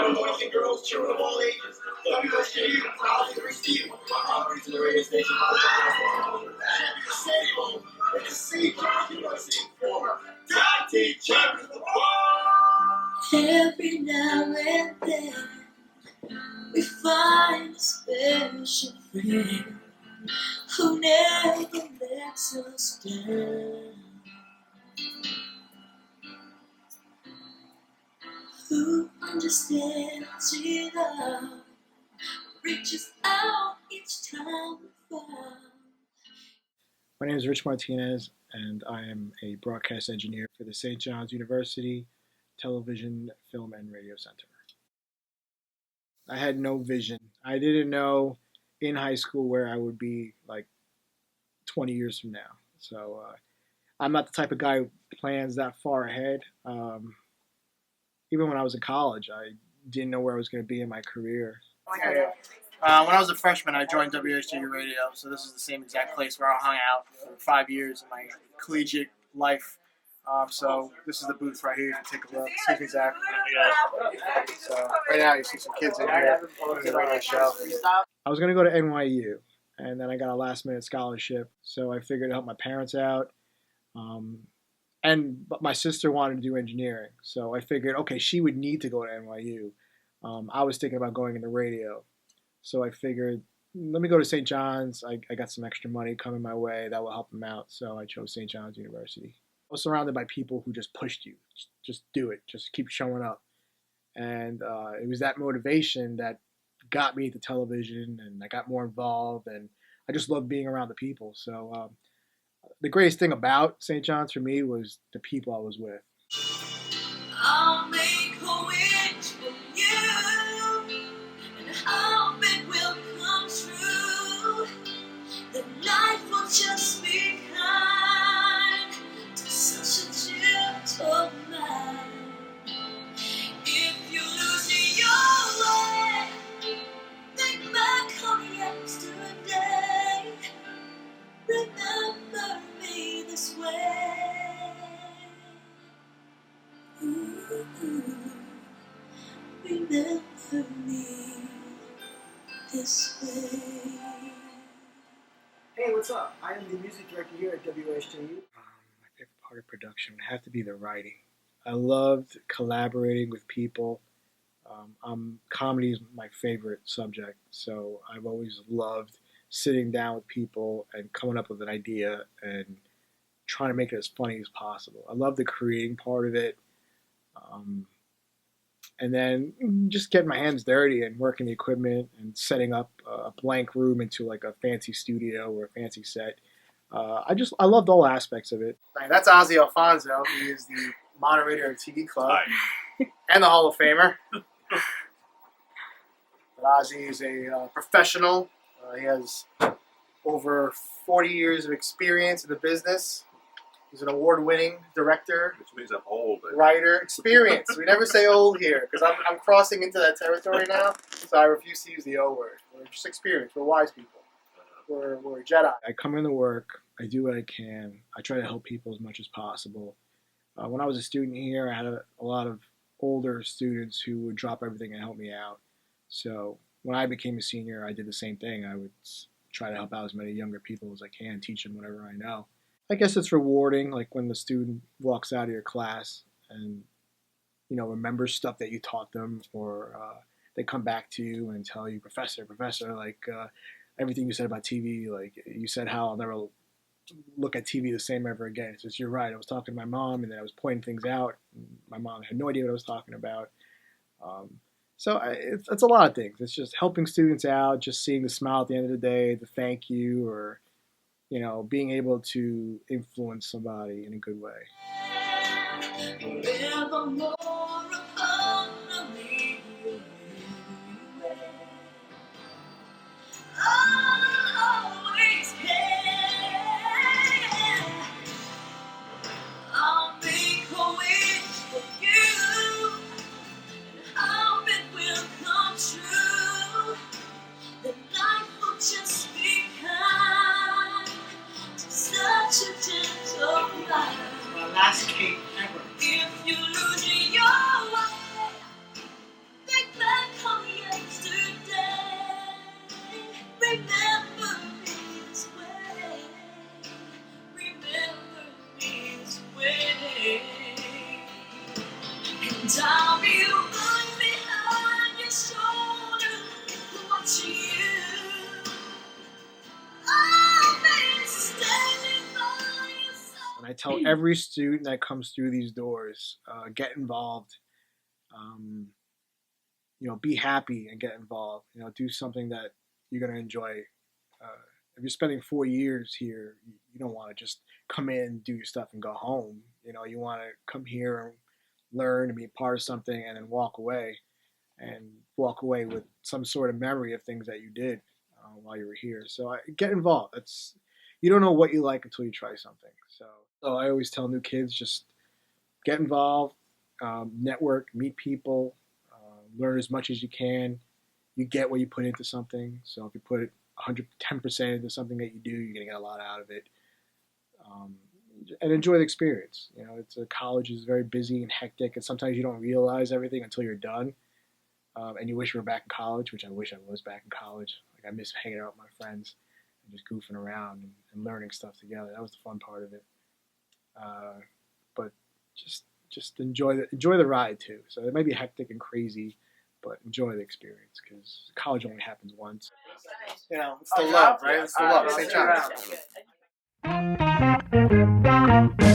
young boys and girls, children of all ages. WSJU proudly receive our to the radio station. And St. John's University former tag team champions of the world. Every now and then we find a special friend who never lets us down, who understands it all, reaches out each time we fall. My name is Rich Martinez, and I am a broadcast engineer for the St. John's University Television, Film, and Radio Center. I had no vision. I didn't know in high school where I would be like 20 years from now. So I'm not the type of guy who plans that far ahead. Even when I was in college, I didn't know where I was going to be in my career. When I was a freshman, I joined WHJU Radio, so this is the same exact place where I hung out for 5 years in my collegiate life. So this is the booth right here. You can take a look. Excuse me, Zach. So right now you see some kids in here on the radio show. I was going to go to NYU, and then I got a last-minute scholarship, so I figured to help my parents out. But my sister wanted to do engineering, so I figured, okay, she would need to go to NYU. I was thinking about going into radio, so I figured, let me go to St. John's. I got some extra money coming my way that will help them out, so I chose St. John's University. I was surrounded by people who just pushed you. Just do it. Just keep showing up. And it was that motivation that got me to television, and I got more involved, and I just loved being around the people. So the greatest thing about St. John's for me was the people I was with. I'll make a wish for you, and hope it will come true. That life will just be kind to such a gentle man. If you lose your way, think back on yesterday. Remember me this way. Ooh, remember me this way. Hey, what's up? I am the music director here at WSJU. My favorite part of production would have to be the writing. I loved collaborating with people. Comedy is my favorite subject, so I've always loved sitting down with people and coming up with an idea and trying to make it as funny as possible. I love the creating part of it. And then just getting my hands dirty and working the equipment and setting up a blank room into like a fancy studio or a fancy set. I loved all aspects of it. Right, that's Ozzy Alfonso. He is the moderator of TV Club and the Hall of Famer. But Ozzy is a professional. He has over 40 years of experience in the business. He's an award-winning director, which means I'm old. Writer, experience. We never say old here because I'm crossing into that territory now, so I refuse to use the O word. We're just experienced. We're wise people. We're Jedi. I come into work. I do what I can. I try to help people as much as possible. When I was a student here, I had a lot of older students who would drop everything and help me out. So when I became a senior, I did the same thing. I would try to help out as many younger people as I can, teach them whatever I know. I guess it's rewarding, like when the student walks out of your class and, remembers stuff that you taught them, or they come back to you and tell you, Professor, like everything you said about TV, like you said how I'll never look at TV the same ever again. It's just, you're right. I was talking to my mom and then I was pointing things out. My mom had no idea what I was talking about. So it's a lot of things. It's just helping students out, just seeing the smile at the end of the day, the thank you, or being able to influence somebody in a good way. My last cake ever. If you lose your way, think And I tell every student that comes through these doors, get involved. Be happy and get involved. Do something that you're going to enjoy. If you're spending 4 years here, you don't want to just come in, do your stuff, and go home. You want to come here and learn and be part of something, and then walk away with some sort of memory of things that you did while you were here. So get involved. You don't know what you like until you try something. So I always tell new kids, just get involved, network, meet people, learn as much as you can. You get what you put into something. So if you put 110% into something that you do, you're going to get a lot out of it. And enjoy the experience. College is very busy and hectic, and sometimes you don't realize everything until you're done. And you wish you were back in college, which I wish I was back in college. Like, I miss hanging out with my friends and just goofing around and learning stuff together. That was the fun part of it. But just enjoy the ride too. So it might be hectic and crazy, but enjoy the experience, because college only happens once. It's the love, right? It's the love. St. John's.